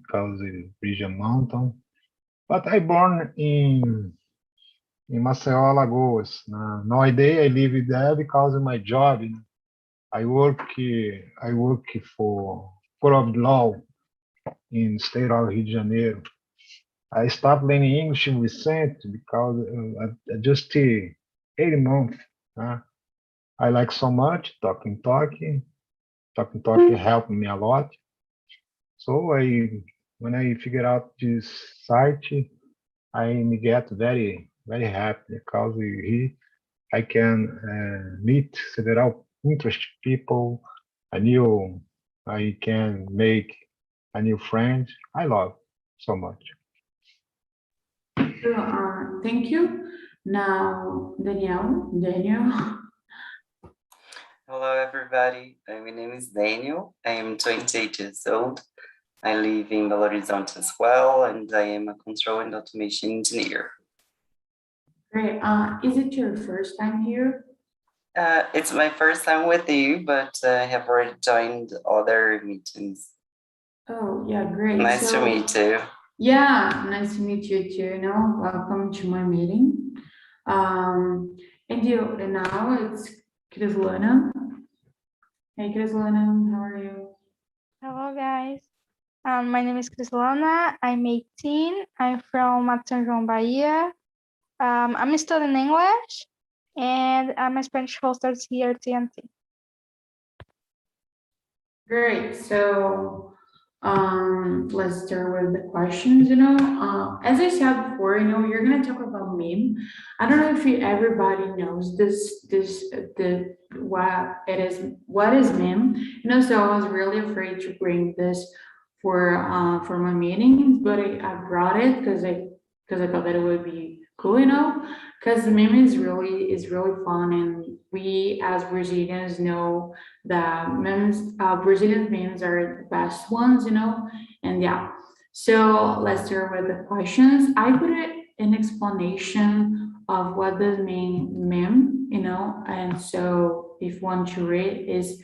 because it's region mountain. But I born in Maceió, Alagoas. Nowadays I live there because of my job. I work for Court of Law in state of Rio de Janeiro. I started learning English recent because I just 8 months. I like so much talking. Talking helped me a lot. So when I figure out this site, I get very happy because I can meet several interesting people. I can make a new friend. I love so much. Thank you. Now, Daniel. Hello, everybody. My name is Daniel. I am 28 years old. I live in Belo Horizonte as well, and I am a control and automation engineer. Great. Is it your first time here? It's my first time with you, but I have already joined other meetings. Oh, yeah, great. Nice to meet you. Yeah, nice to meet you too. Welcome to my meeting. And now it's Crislana. Hey, Crislana, how are you? Hello, guys. My name is Crislana. I'm 18. I'm from São João, Bahia. I'm studying English, and I'm a Spanish hoster here at TNT. Great. So let's start with the questions. As I said before, you're gonna talk about meme. I don't know if everybody knows what is meme. So I was really afraid to bring this for my meetings, but I brought it because I thought that it would be cool, because meme is really fun, and we as Brazilians know that memes, Brazilian memes are the best ones, and yeah. So let's start with the questions. I put an explanation of what does mean meme, and so if you want to read is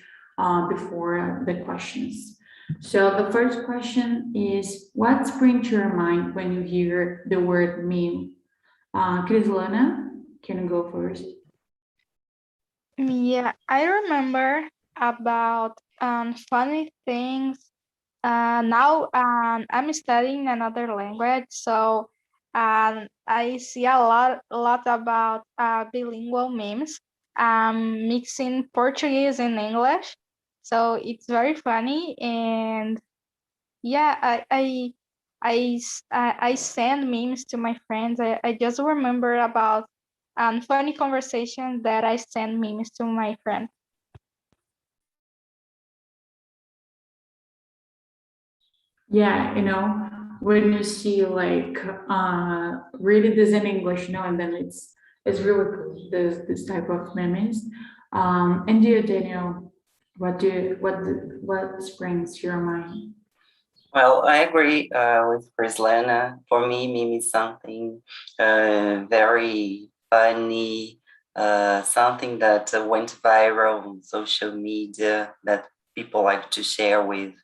before the questions. So the first question is, what springs to your mind when you hear the word meme? Crislana, can you go first? Yeah, I remember about funny things. Now I'm studying another language, so I see a lot about bilingual memes, mixing Portuguese and English. So it's very funny, and yeah, I send memes to my friends. I just remember about funny conversations that I send memes to my friends. Yeah, when you see like read this in English, and then it's really cool, this type of memes. And Daniel, what springs to your mind? Well, I agree with Crislana. For me, meme is something very funny, something that went viral on social media that people like to share with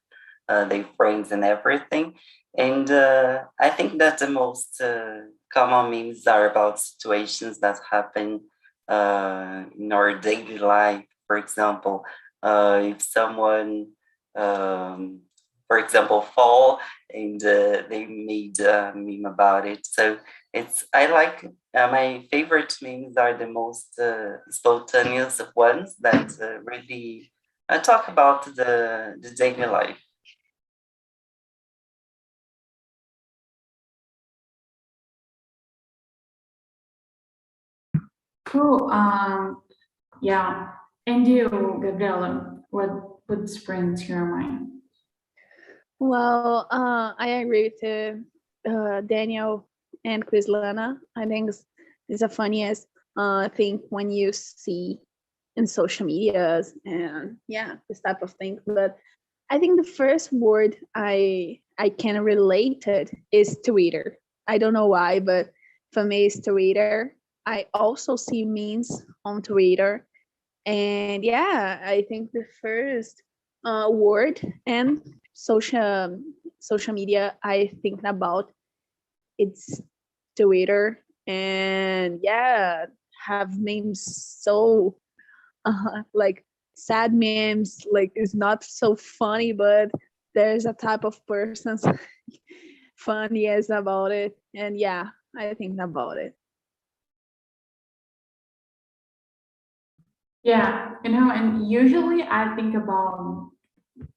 their friends and everything. And I think that the most common memes are about situations that happen in our daily life. For example, if someone for example, fall, and they made a meme about it. So I like, my favorite memes are the most spontaneous ones that really talk about the daily life. Cool. Yeah. And you, Gabriela, what springs to your mind? Well, I agree with Daniel and Crislana. I think it's the funniest thing when you see in social medias and this type of thing. But I think the first word I can relate it is Twitter. I don't know why, but for me it's Twitter. I also see memes on Twitter, and I think the first word and social social media I think about, it's Twitter. And yeah, have memes so like sad memes, like it's not so funny, but there's a type of person's funny as about it. And yeah, I think about it. Yeah, and usually I think about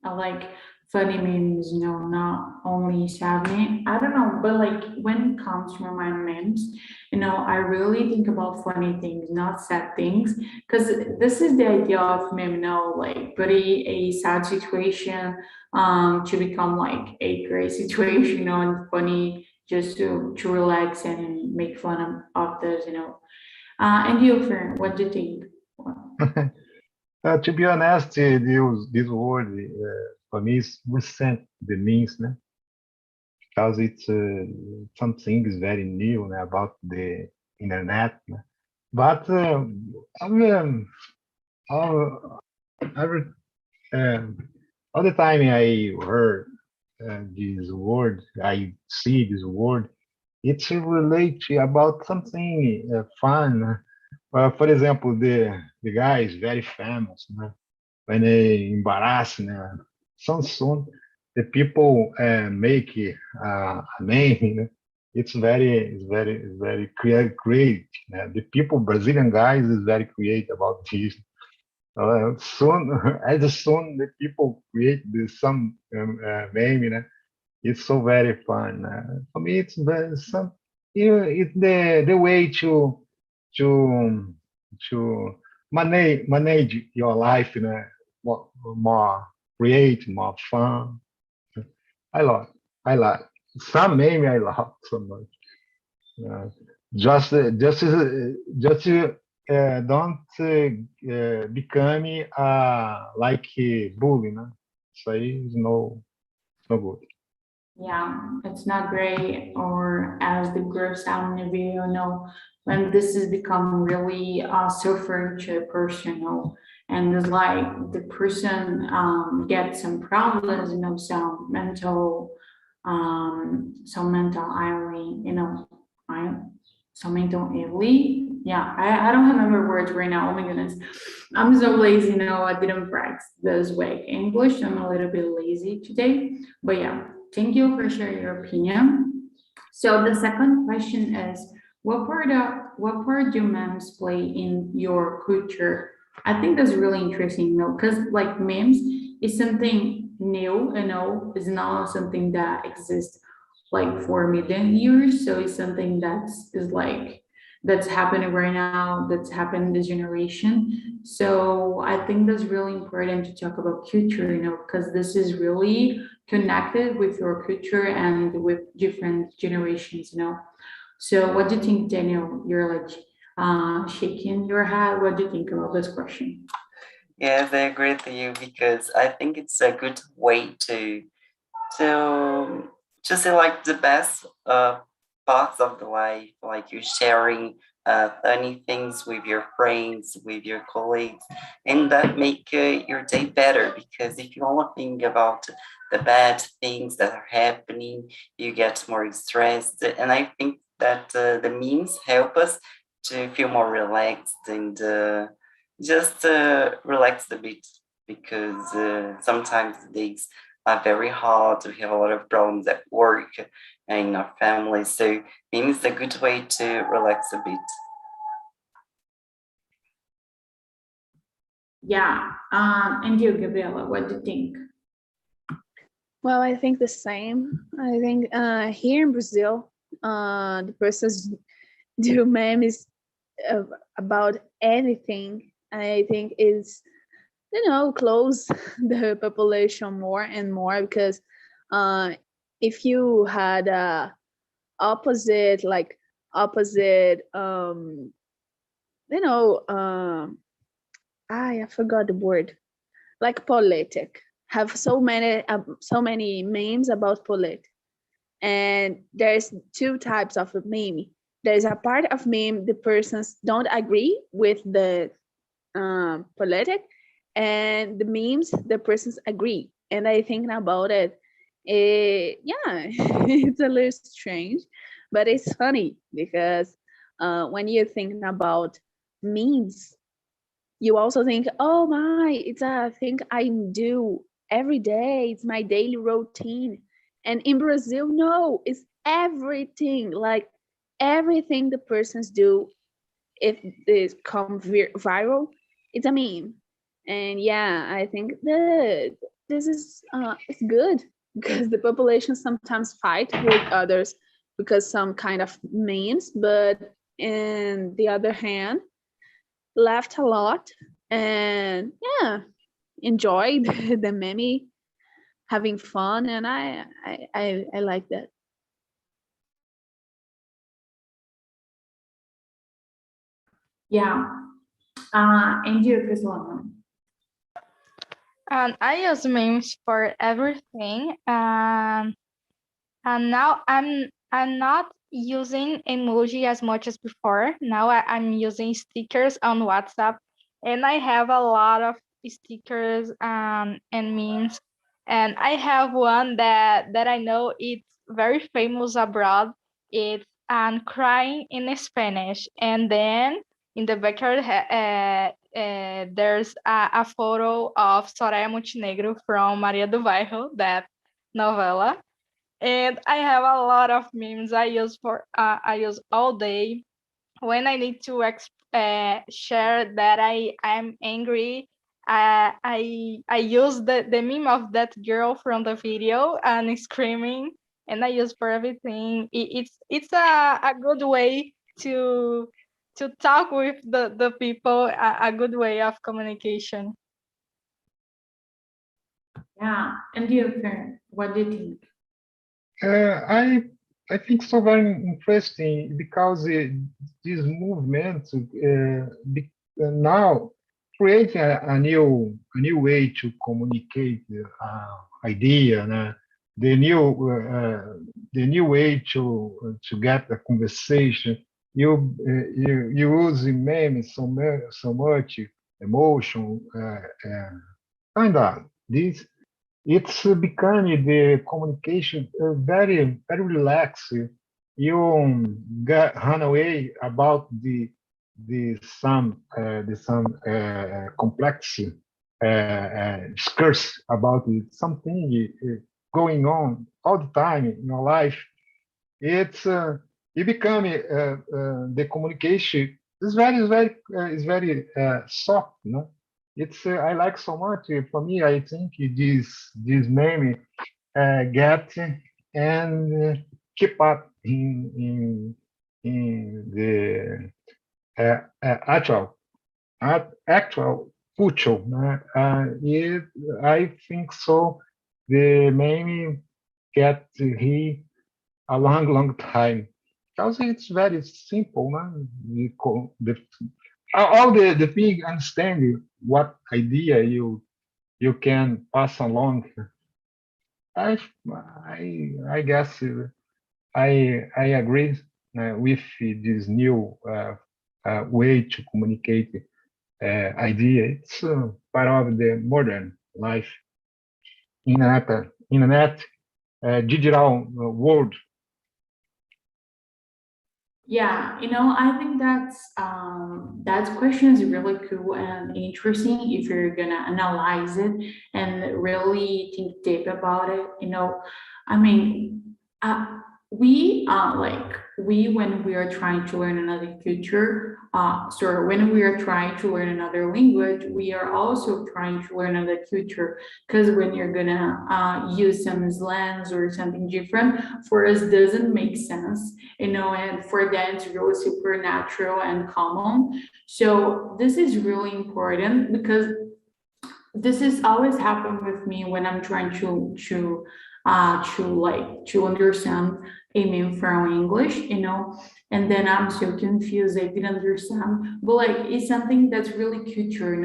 like funny memes, not only sad meme. I don't know, but like when it comes to my memes, I really think about funny things, not sad things, because this is the idea of meme, like putting a sad situation to become like a great situation, and funny just to relax and make fun of this. And you, Fern, what do you think? To be honest, this word for me is recent, the means, né? Because it's something is very new, né, about the internet. Né? But all the time I heard this word, I see this word, it's related about something fun. For example, the guy is very famous, né? When they embarrass, né? So soon the people make a name. Né? It's very creative. Né? The people, Brazilian guys, is very creative about this. Soon, as soon the people create some name, it's so very fun. For me, it's very some. It's the way to to manage your life, more create, more fun. I love, I like some name. I love so much. Uh, just don't become like a bully, né? Isso aí is no good. Yeah, it's not great, or as the girl sound in the video, when this is become really suffering to a person, and it's like the person gets some problems, some mental ailing, some mental ailing. Yeah, I don't remember words right now. Oh my goodness, I'm so lazy. I didn't practice this way English. I'm a little bit lazy today, but yeah. Thank you for sharing your opinion. So the second question is, what part do memes play in your culture? I think that's really interesting, because like memes is something new, is not something that exists like for a million years. So it's something that's happening right now, that's happening this generation. So I think that's really important to talk about culture, because this is really connected with your culture and with different generations. So what do you think, Daniel? You're like shaking your head. What do you think about this question? Yes, I agree with you because I think it's a good way to see like the best parts of the life, like you sharing funny things with your friends, with your colleagues, and that make your day better. Because if you only think about the bad things that are happening, you get more stressed. And I think that the memes help us to feel more relaxed and just relax a bit, because sometimes the days are very hard. We have a lot of problems at work and in our family. So memes is a good way to relax a bit. Yeah. And you, Gabriela, what do you think? Well, I think the same. I think here in Brazil, the persons do memes about anything. I think is close the population more and more, because if you had opposite I forgot the word, like politic, have so many memes about politic. And there's two types of meme. There's a part of meme the persons don't agree with the politic, and the memes the persons agree. And I think about it, Yeah, it's a little strange, but it's funny because when you're thinking about memes, you also think, oh my, it's a thing I do every day. It's my daily routine. And in Brazil, no, it's everything. Like everything the persons do, if this come viral, it's a meme. And yeah, I think that this is it's good because the population sometimes fight with others because some kind of memes, but in the other hand, laughed a lot and yeah, enjoyed the meme, having fun, and I like that. Yeah. And you, Priscilla? I use memes for everything. And now I'm not using emoji as much as before. Now I'm using stickers on WhatsApp, and I have a lot of stickers and memes. And I have one that I know it's very famous abroad. It's crying in Spanish, and then in the background there's a photo of Soraya Montenegro from Maria do Bairro, that novella. And I have a lot of memes I use all day when I need to share that I'm angry. I use the meme of that girl from the video and screaming, and I use for everything. It's a good way to talk with the people, a good way of communication. Yeah. And you, Fer, what do you think? I think so very interesting because this movement now creating a new way to communicate idea, the new way to get a conversation. You use memes so much emotion, kind of this. It's becoming the communication very relaxed. You run away about some complex discourse about something going on all the time in your life. It's it become the communication is very soft, no? It's I like so much. For me, I think this meme get and keep up in the actual future. I think so. The meme get here a long time because it's very simple. Man. All the thing understand what idea you can pass along. I I guess I agree with this new way to communicate idea. It's part of the modern life, internet digital world. Yeah, I think that question is really cool and interesting if you're gonna analyze it and really think deep about it. I mean, we like we when we are trying to learn another culture, sorry, when we are trying to learn another language, we are also trying to learn another culture because when you're gonna use some slangs or something different, for us doesn't make sense, and for them it's really supernatural and common. So this is really important because this is always happened with me when I'm trying to understand a meme from English, and then I'm so confused, I didn't understand. But like it's something that's really culture,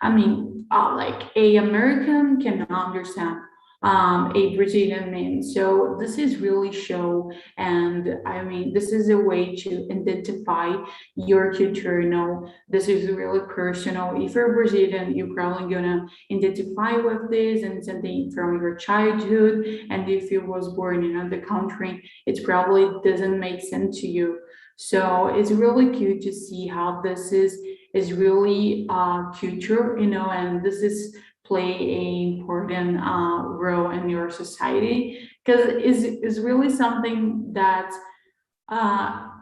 I mean, like a American can understand a Brazilian man. So this is really show, and I mean, this is a way to identify your culture. You know, this is really personal. If you're Brazilian, you're probably gonna identify with this and something from your childhood. And if you was born in another country, it probably doesn't make sense to you. So it's really cute to see how this is really culture, you know, and this is play a important role in your society, because is really something that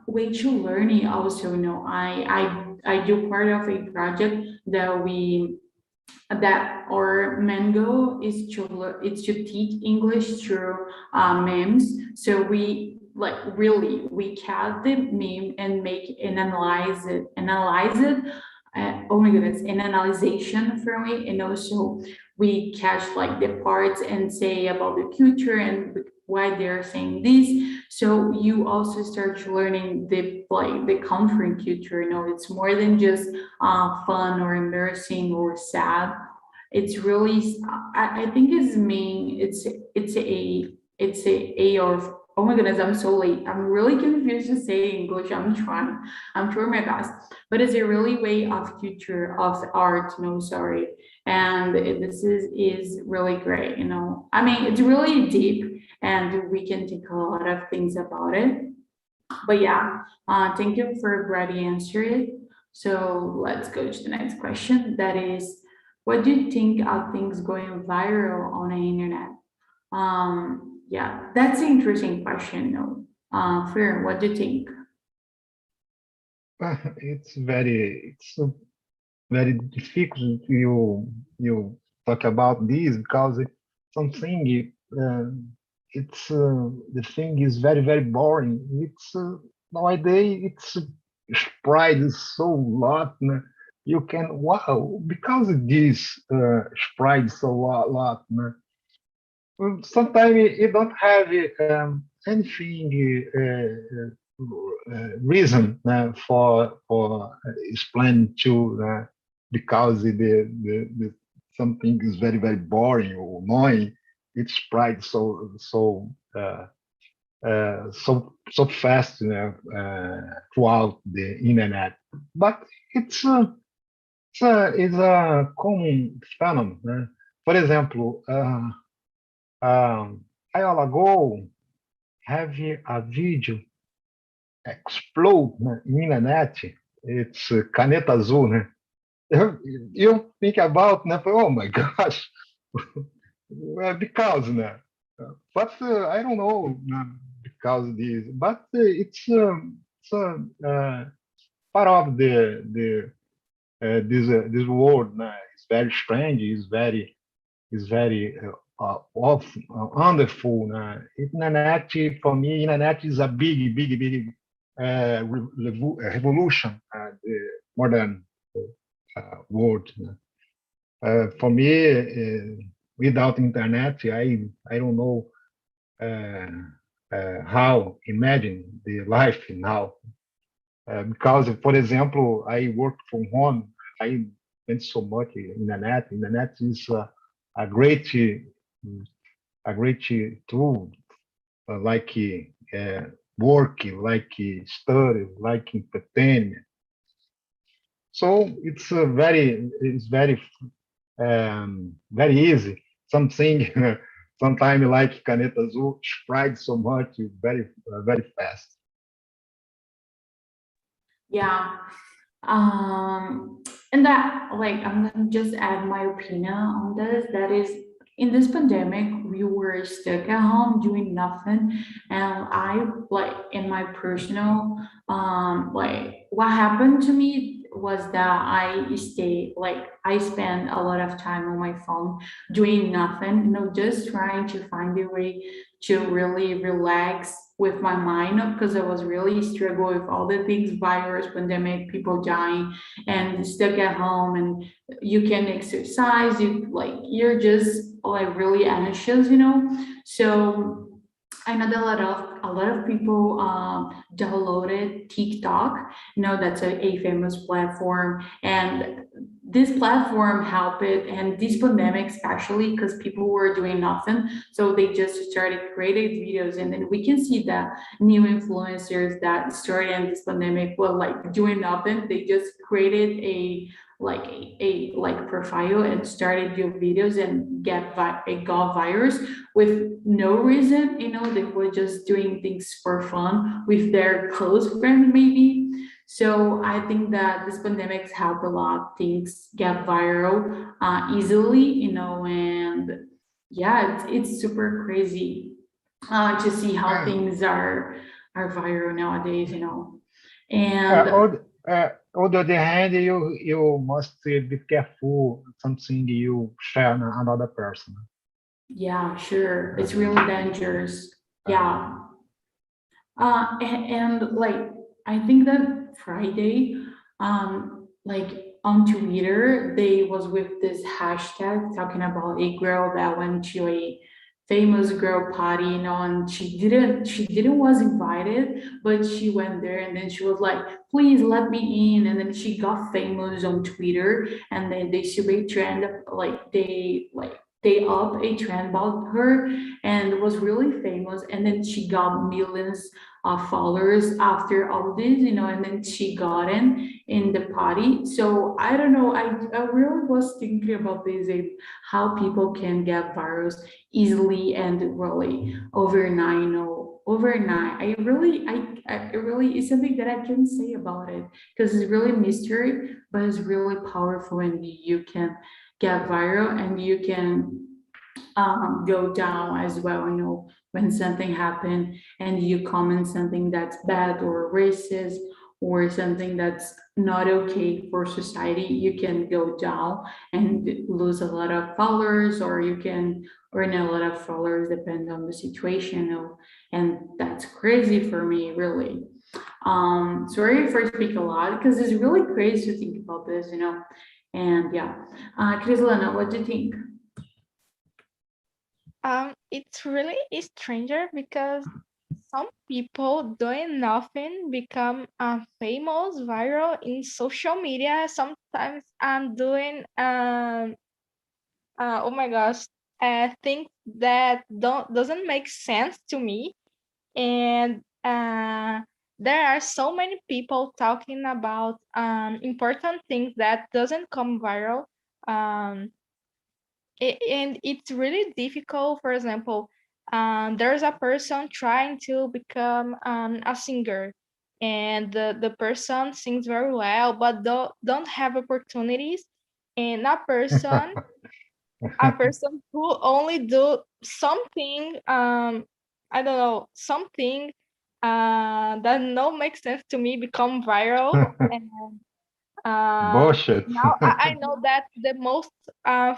way to learning also. You know, I do part of a project that our main goal is to teach English through memes. So we like really we catch the meme and make and analyze it. Oh my goodness, an analyzation from it, and also we catch like the parts and say about the culture and why they're saying this. So you also start learning the like the country culture. You know, it's more than just fun or embarrassing or sad. It's really I think it's mean it's a or oh my goodness, I'm so late. I'm really confused to say English. I'm trying my best, but it's a really way of culture of art. No, sorry, and this is really great. You know, I mean, it's really deep, and we can take a lot of things about it. But yeah, thank you for already answering it. So let's go to the next question. That is, what do you think of things going viral on the internet? Yeah, that's an interesting question. No, Fer, what do you think? It's very difficult you talk about this because it's something the thing is very boring. It's nowadays it's spread so lot. You can wow because this spread so lot. Sometimes you don't have anything reason for explain to because the something is very boring or annoying. It's spread so fast, throughout the internet. But it's a common phenomenon. For example, a while ago, have a video explode na internet. It's Caneta Azul, né? You think about, né? Oh my gosh, because, né? But I don't know because this, but it's part of this world. Né? It's very strange. It's very wonderful. Internet for me, internet is a big revolution. The modern world. For me, without internet, I don't know how imagine the life now. Because, for example, I work from home. I spend so much internet. Internet is a great tool, like work, like study, like entertainment. So it's very easy. Something sometimes like Caneta Azul spreads so much very fast. Yeah. And that, like, I'm gonna just add my opinion on this. That is, in this pandemic, we were stuck at home doing nothing. And I, like, in my personal, like, what happened to me was that I spent a lot of time on my phone doing nothing, you know, just trying to find a way to really relax with my mind, because I was really struggling with all the things, virus, pandemic, people dying, and stuck at home, and you can exercise, you're just like really anxious, you know. So I know that a lot of people downloaded TikTok. You know, that's a famous platform, and this platform helped it. And this pandemic, especially because people were doing nothing, so they just started creating videos, and then we can see that new influencers that started in this pandemic were like doing nothing. They just created a like profile and started doing videos and it got virus with no reason, you know, they were just doing things for fun with their close friend maybe. So I think that this pandemic helped a lot things get viral easily, you know, and yeah, it's super crazy to see how Yeah. things are viral nowadays, you know. Uh, And on, on the other hand, you must be careful something you share on another person. yeah, sure, it's Uh, really dangerous. uh, Yeah. And like I think that Friday, like on Twitter, they was with this hashtag talking about a girl that went to a famous girl party, you know, and she didn't was invited, but she went there and then she was like, please let me in. And then she got famous on Twitter and then they should be trend they up a trend about her and was really famous and then she got millions followers after all this, you know, and then she got in the party. So I don't know. I really was thinking about this, how people can get virus easily and really overnight, you know, overnight. I really it's something that I can say about it because it's really mystery, but it's really powerful and you can get viral and you can go down as well, you know, when something happened and you comment something that's bad or racist or something that's not okay for society, you can go down and lose a lot of followers or you can earn a lot of followers depending on the situation, you know, and that's crazy for me, really. Sorry if I speak a lot because it's really crazy to think about this, you know. And yeah, Krislana, what do you think? It's really stranger because some people doing nothing become famous, viral in social media. Sometimes I'm doing oh my gosh, things that don't doesn't make sense to me, and there are so many people talking about important things that doesn't come viral. Um, and it's really difficult. For example, there's a person trying to become a singer, and the person sings very well, but don't have opportunities. And a person who only do something, I don't know, something that no makes sense to me become viral. And Bullshit. now I know that the most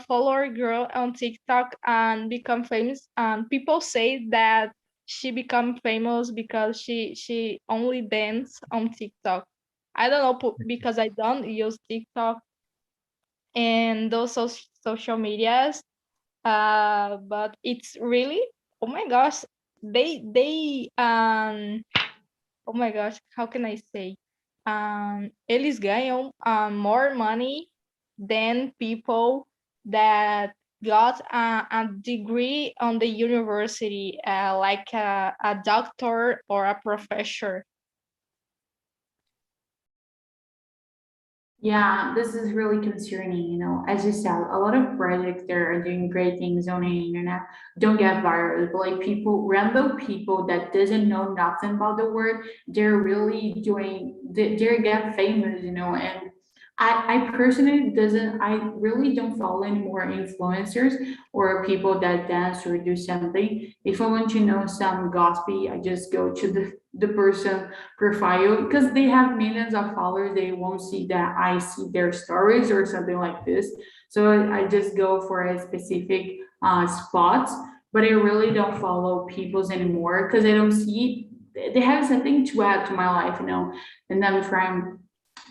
follower girl on TikTok and become famous. People say that she become famous because she only dance on TikTok. I don't know because I don't use TikTok and those social medias. But it's really, oh my gosh, they oh my gosh, how can I say? Eles ganham more money than people that got a degree on the university, like a doctor or a professor. Yeah, this is really concerning, you know. As you said, a lot of projects that are doing great things on the internet don't get viral. But like people, random people that doesn't know nothing about the word, they're really they get famous, you know. And I personally doesn't, I really don't follow any more influencers or people that dance or do something. If I want to know some gossipy, I just go to the person profile because they have millions of followers. They won't see that I see their stories or something like this. So I just go for a specific spots, but I really don't follow people's anymore because I don't see they have something to add to my life, you know. And I'm trying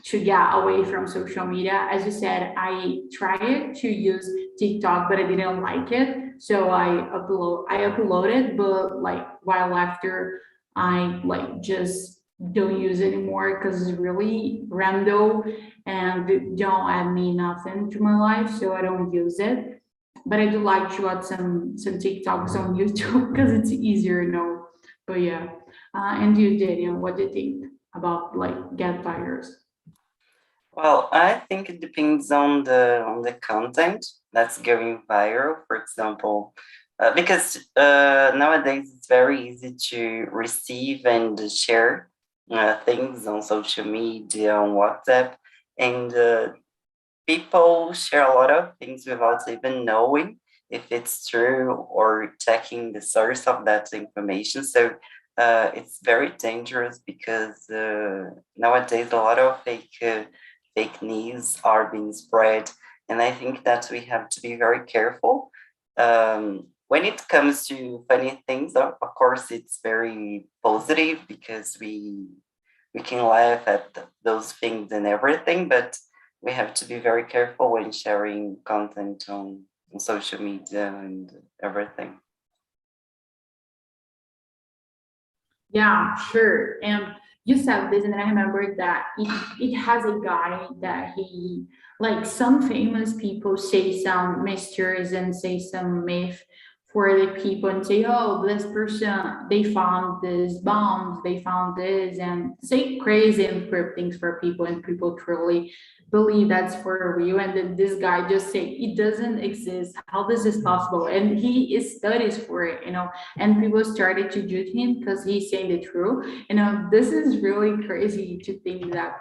to get away from social media. As you said, I tried to use TikTok, but I didn't like it. So I uploaded, but like while after I like just don't use it anymore because it's really random and it don't add me nothing to my life, so I don't use it. But I do like to watch some TikToks on YouTube because it's easier, But yeah, and you, Daniel, what do you think about like get virus? Well, I think it depends on the content that's going viral. For example, because nowadays it's very easy to receive and share things on social media, on WhatsApp, and people share a lot of things without even knowing if it's true or checking the source of that information. So it's very dangerous because nowadays a lot of fake news are being spread, and I think that we have to be very careful. When it comes to funny things, of course, it's very positive because we can laugh at those things and everything, but we have to be very careful when sharing content on social media and everything. Yeah, sure. And you said this, and then I remember that it has a guy that he, like some famous people say some mysteries and say some myth for the people and say, oh, this person, they found this bombs, they found this, and say crazy and weird things for people, and people truly believe that's for real. And then this guy just say, it doesn't exist. How this is possible? And he is studies for it, and people started to judge him because he's saying the truth. This is really crazy to think that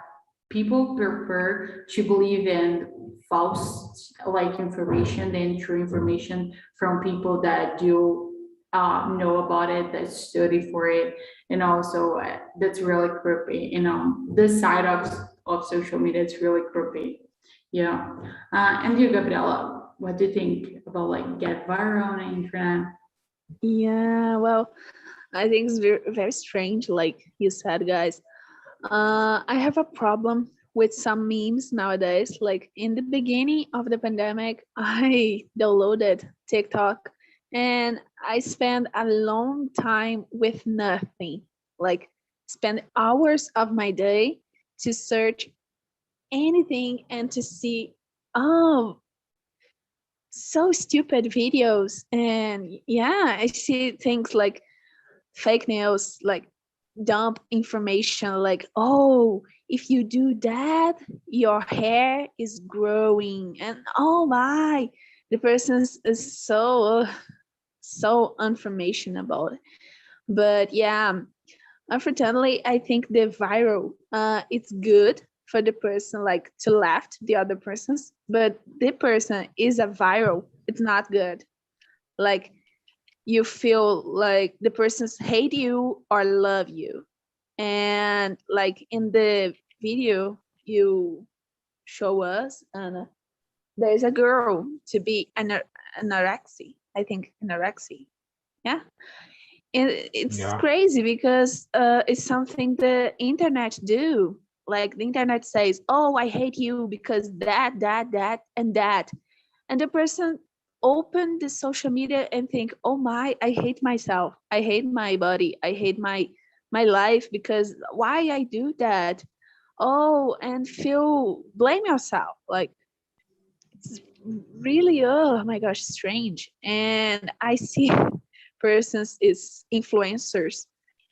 people prefer to believe in false like information than true information from people that do know about it, that study for it, so that's really creepy. This side of social media, it's really creepy. Yeah. And you, Gabriela, what do you think about like get viral on the internet? Yeah, well, I think it's very, very strange, like you said, guys. I have a problem with some memes nowadays. Like in the beginning of the pandemic, I downloaded TikTok and I spent a long time with nothing. Like spend hours of my day to search anything and to see, oh, so stupid videos. And yeah, I see things like fake news, like dump information like, oh, if you do that, your hair is growing. And oh my, the person is so information about it. But yeah, unfortunately, I think the viral, it's good for the person like to laugh the other persons, but the person is a viral, it's not good. Like you feel like the persons hate you or love you. And like in the video you show us, and there's a girl to be anorexia, I think anorexia. Yeah. And it's Yeah. crazy because it's something the internet do. Like the internet says, oh, I hate you because that and that, and the person open the social media and think, oh my, I hate myself, I hate my body, I hate my life, because why I do that. Oh, and feel blame yourself. Like it's really, oh my gosh, strange. And I see persons is influencers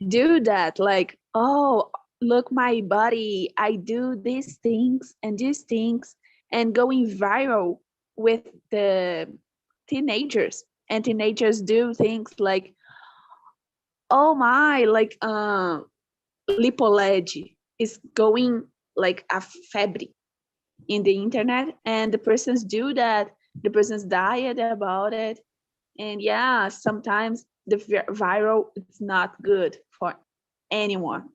do that, like, oh, look my body, I do these things and these things, and going viral with the teenagers. And teenagers do things like, oh my, like lipoled is going like a fabric in the internet, and the persons do that, the persons diet about it. And yeah, sometimes the viral is not good for anyone.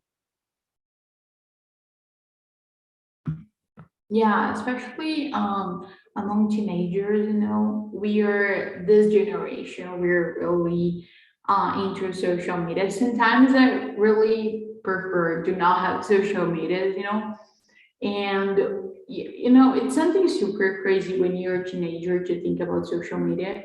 Yeah, especially among teenagers, we are this generation, we're really into social media. Sometimes I really prefer to not have social media, and it's something super crazy when you're a teenager to think about social media.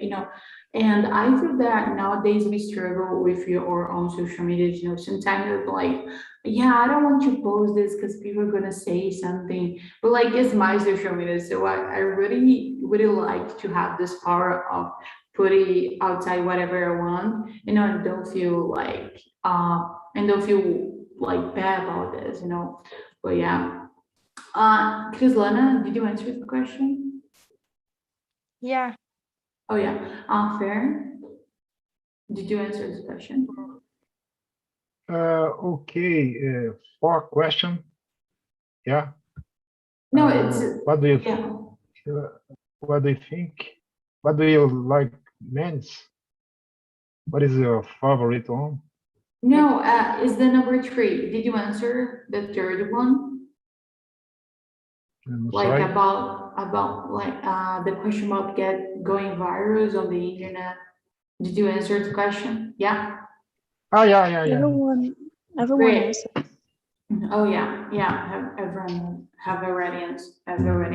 And I feel that nowadays we struggle with your own social media. Sometimes it's like, yeah, I don't want to post this because people are gonna say something. But like, it's my social media, so I really really like to have this power of putting outside whatever I want. And don't feel like and don't feel like bad about this. But yeah, Krislana, did you answer the question? Yeah. Oh yeah, fair. Did you answer this question? Okay, for question. Yeah. No, it's What do you yeah. what do you think? What do you like, men's? What is your favorite one? No, is the number 3. Did you answer the third one? I'm Like sorry. about like the question about going virals on the internet. Did you answer the question? Yeah. Yeah. Everyone Great. answered. Oh yeah. Everyone have already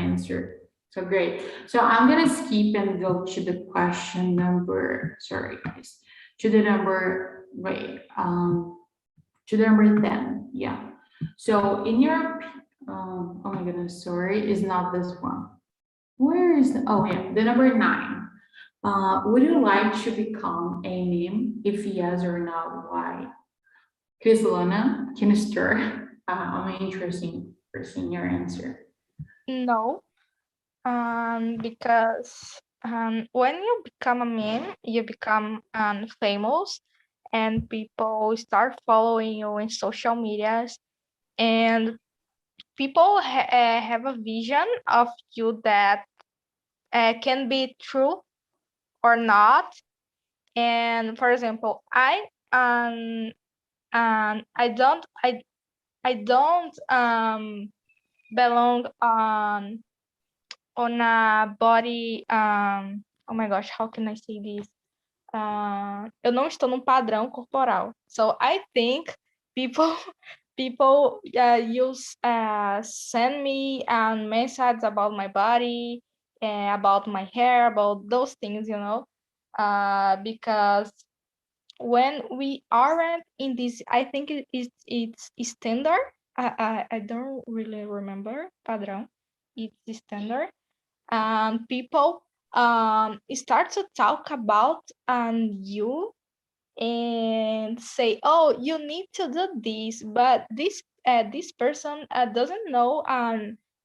answered. So great. So I'm gonna skip and go to the question number. Sorry, guys. To the number. Wait. To the number 10. Yeah. So in your. Oh my goodness. Sorry, is not this one. Where is the? Oh yeah, the number 9. Would you like to become a meme? If yes or no, why? Lana, can you start? I'm interested in your answer. No. Because when you become a meme, you become famous, and people start following you in social medias, and people have a vision of you that can be true or not. And for example, I don't belong on a body oh my gosh, how can I say this? Eu não estou num padrão corporal. So I think people use send me messages about my body, about my hair, about those things, because when we aren't in this, I think it's standard. I don't really remember padrão. It's standard. People start to talk about you and say, oh, you need to do this, but this person doesn't know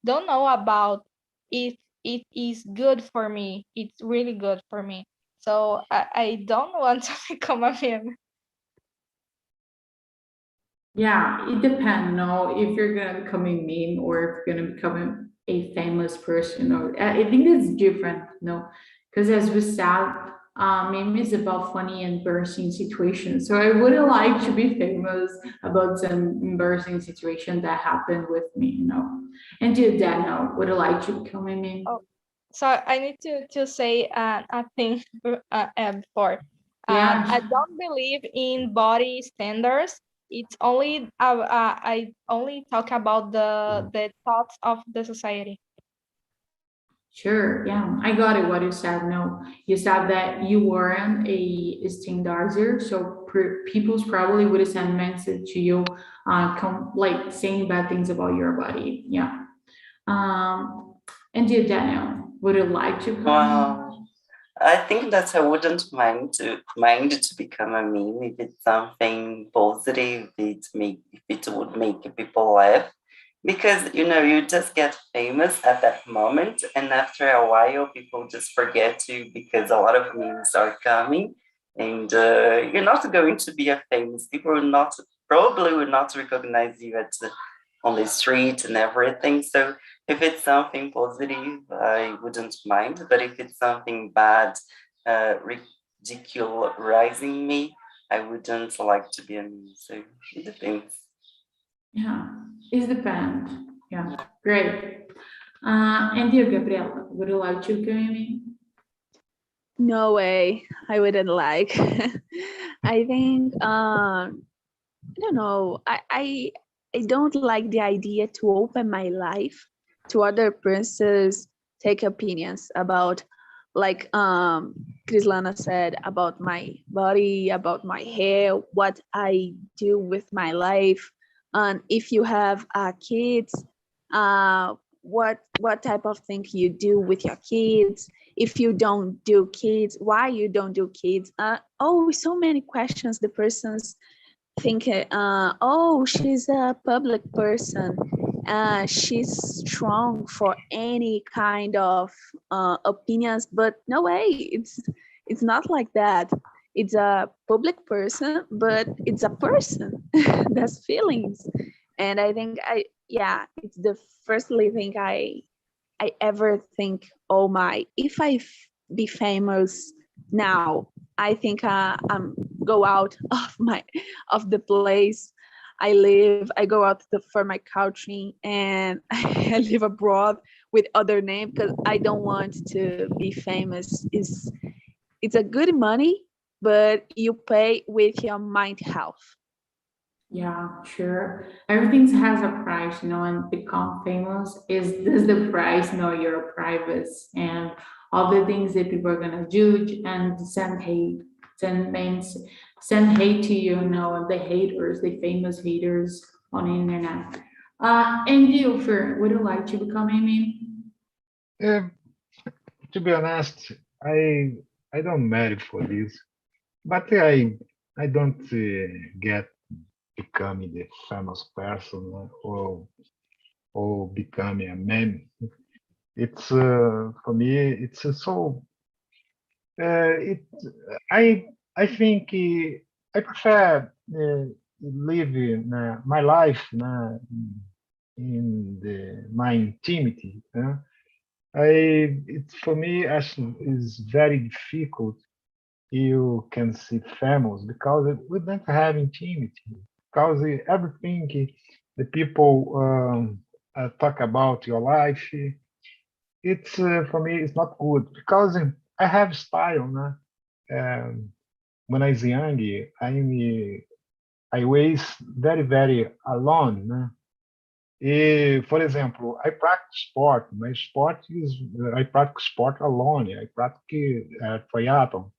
don't know about if it is good for me. It's really good for me. So I don't want to become a meme. Yeah, it depends, no, if you're gonna become a meme or if you're gonna become a famous person. Or I think it's different, no, because as we said, meme is about funny and embarrassing situations. So I wouldn't like to be famous about some embarrassing situation that happened with me. And you, Daniel, would you like to become a meme? Oh, so I need to say a thing before. Yeah. I don't believe in body standards. It's only I only talk about the thoughts of the society. Sure, yeah, I got it. What you said. No, you said that you weren't a standardizer, so people's probably would have sent message to you, like saying bad things about your body. Yeah. And you, Daniel, would you like to come? Well, I think that I wouldn't mind to become a meme if it's something positive. If it would make people laugh, because you just get famous at that moment, and after a while, people just forget you because a lot of memes are coming, and you're not going to be a famous. People probably will not recognize you on the street and everything. So if it's something positive, I wouldn't mind. But if it's something bad, ridicularizing me, I wouldn't like to be a meme. So it depends. Yeah, it depends. Yeah, great. And you, Gabriela, would you like to become a meme? No way, I wouldn't like. I think I don't know. I don't like the idea to open my life to other persons, take opinions about like Krislana said, about my body, about my hair, what I do with my life, and if you have kids, what type of thing you do with your kids. If you don't do kids, why you don't do kids? So many questions. The person's think, oh, she's a public person, she's strong for any kind of opinions, but no way, it's not like that. It's a public person, but it's a person that's feelings. And I think it's the firstly thing I ever think, oh my, if be famous now, I think I'm go out of the place I live. I go out for my country, and I live abroad with other name, because I don't want to be famous. It's a good money, but you pay with your mind health. Yeah, sure. Everything has a price, and become famous is the price, your privacy and all the things that people are gonna judge and send hate, send hate to you, the haters, the famous haters on the internet. And you, Fer, would you like to become a meme? To be honest, I don't matter for this, but I don't get becoming the famous person or becoming a meme. It's for me. It's so. It. I think I prefer living my life in my intimity. It's for me actually is very difficult. You can see famous because we don't have intimity. Because everything the people talk about your life, it's for me it's not good because I have style. When I was young, I was very alone. For example, I practice sport. My sport is I practice sport alone. I practice triathlon.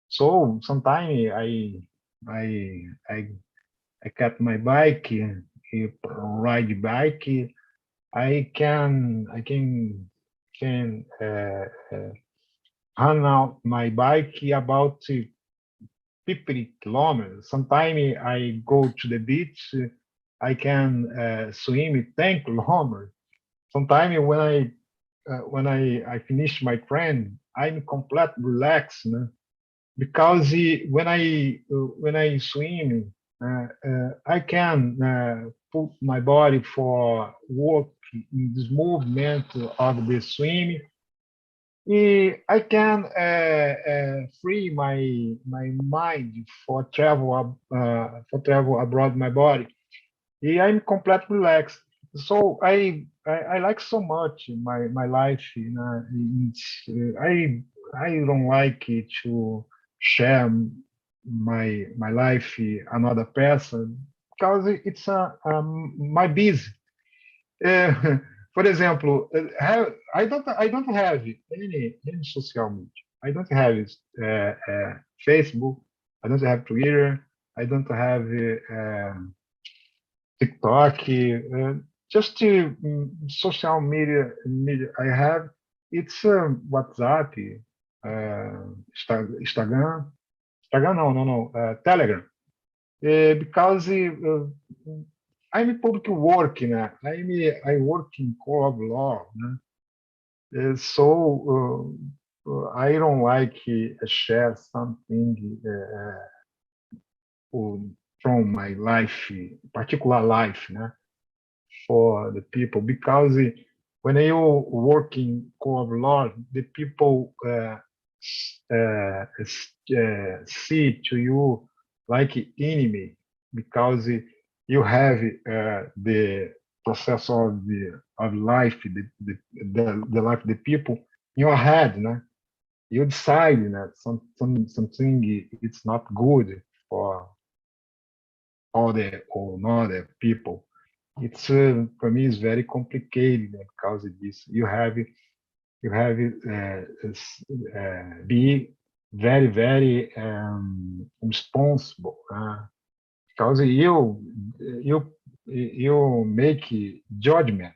So sometimes I I I get my bike, ride bike. I can run out my bike about 50 kilometers. Sometimes I go to the beach. I can swim 10 kilometers. Sometimes when I finish my train, I'm completely relaxed. Because when I swim, I can put my body for work in this movement of the swim. I can free my mind for travel abroad my body. I'm completely relaxed. So I like so much my life. I don't like it to share my life with another person because it's my business. Uh, for example, I don't have any social media. I don't have Facebook. I don't have Twitter. I don't have TikTok. Just social media I have. It's WhatsApp, Instagram. Instagram, no, Telegram. Because I'm public work, I work in co-op law, so I don't like share something from my life, particular life, for the people, because when you work in co-op law, the people see to you like enemy because you have the process of life, the life of the people in your head. You decide that something it's not good for other people. It's for me it's very complicated because of this. You have you have be very, very responsible, because you make judgment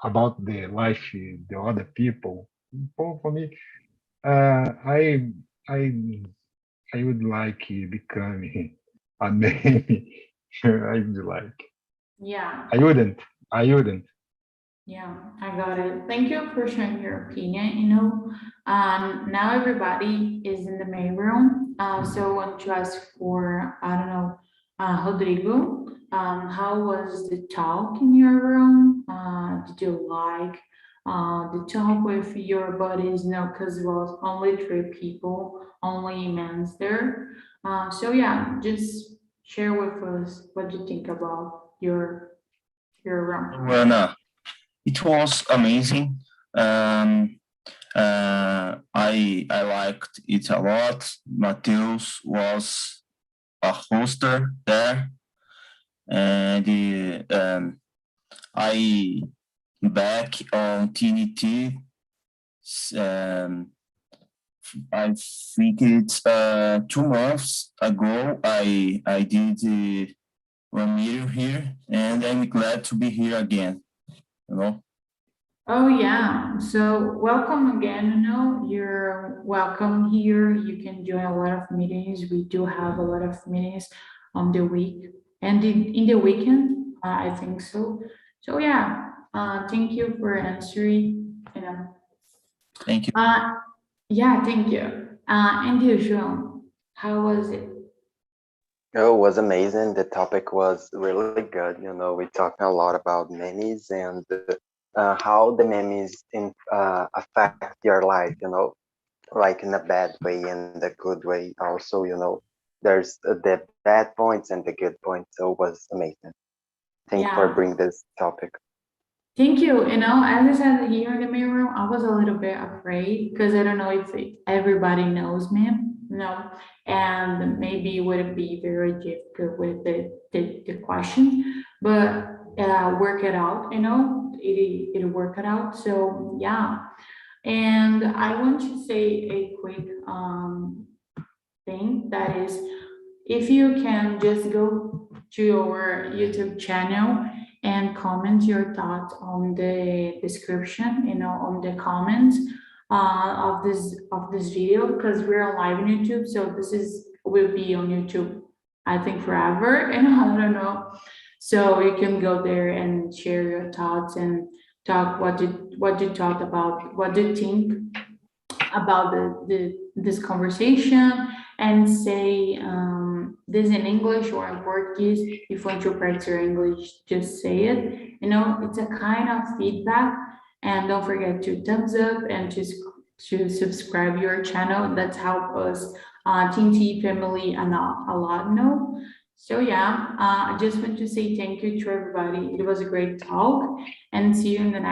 about the life the other people. For me, I would like to become a nanny. I would like. Yeah. I wouldn't. Yeah, I got it. Thank you for sharing your opinion. Now everybody is in the main room. So I want to ask for, I don't know, Rodrigo, how was the talk in your room? Did you like the talk with your buddies? Because it was only 3 people, only men's there. So yeah, just share with us what you think about your room. Well, no, it was amazing. I liked it a lot. Mateus was a hoster there, and I back on TNT. I think it's 2 months ago. I did 1 year here, and I'm glad to be here again. Oh yeah, so welcome again. You're welcome here. You can join a lot of meetings. We do have a lot of meetings on the week and in the weekend. I think so. So yeah, thank you for answering. Thank you. Yeah, thank you. And you, João, how was it? Oh, it was amazing. The topic was really good. We talked a lot about memes and how the memes affect your life, like in a bad way and the good way. Also, there's the bad points and the good points. So it was amazing. Thank you for Yeah. bringing this topic. Thank you. As I said here in the main room, I was a little bit afraid because I don't know if everybody knows me, and maybe it would be very difficult with the question, but work it out, it worked it out. So yeah, and I want to say a quick thing that is, if you can just go to your YouTube channel and comment your thoughts on the description, on the comments of this video, because we're live on YouTube, so will be on YouTube, I think, forever, and I don't know. So you can go there and share your thoughts and talk what you thought about, what do you think about this conversation, and say this in English or in Portuguese. If you want to practice your English, just say it. It's a kind of feedback. And don't forget to thumbs up and to subscribe your channel. That's help us TNT family a lot. So yeah, I just want to say thank you to everybody. It was a great talk, and see you in the next